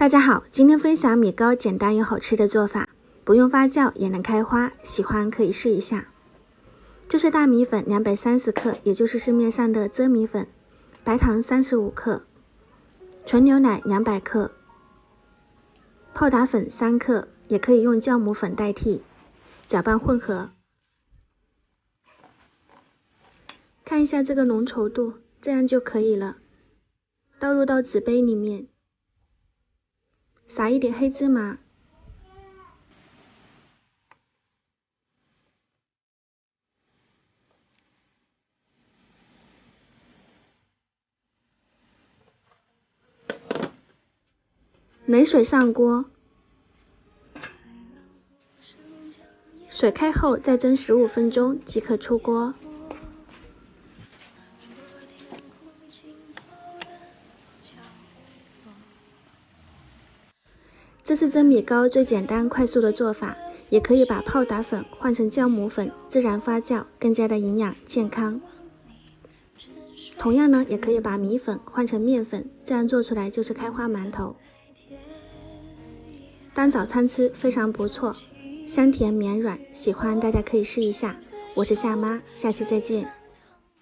大家好，今天分享米糕简单又好吃的做法，不用发酵也能开花，喜欢可以试一下。这是大米粉230克，也就是市面上的蒸米粉，白糖35克，纯牛奶200克，泡打粉3克，也可以用酵母粉代替，搅拌混合。看一下这个浓稠度，这样就可以了。倒入到纸杯里面，撒一点黑芝麻，冷水上锅，水开后再蒸15分钟即可出锅。这是蒸米糕最简单快速的做法，也可以把泡打粉换成酵母粉，自然发酵，更加的营养健康。同样呢，也可以把米粉换成面粉，这样做出来就是开花馒头。当早餐吃非常不错，香甜绵软，喜欢大家可以试一下。我是夏妈，下期再见。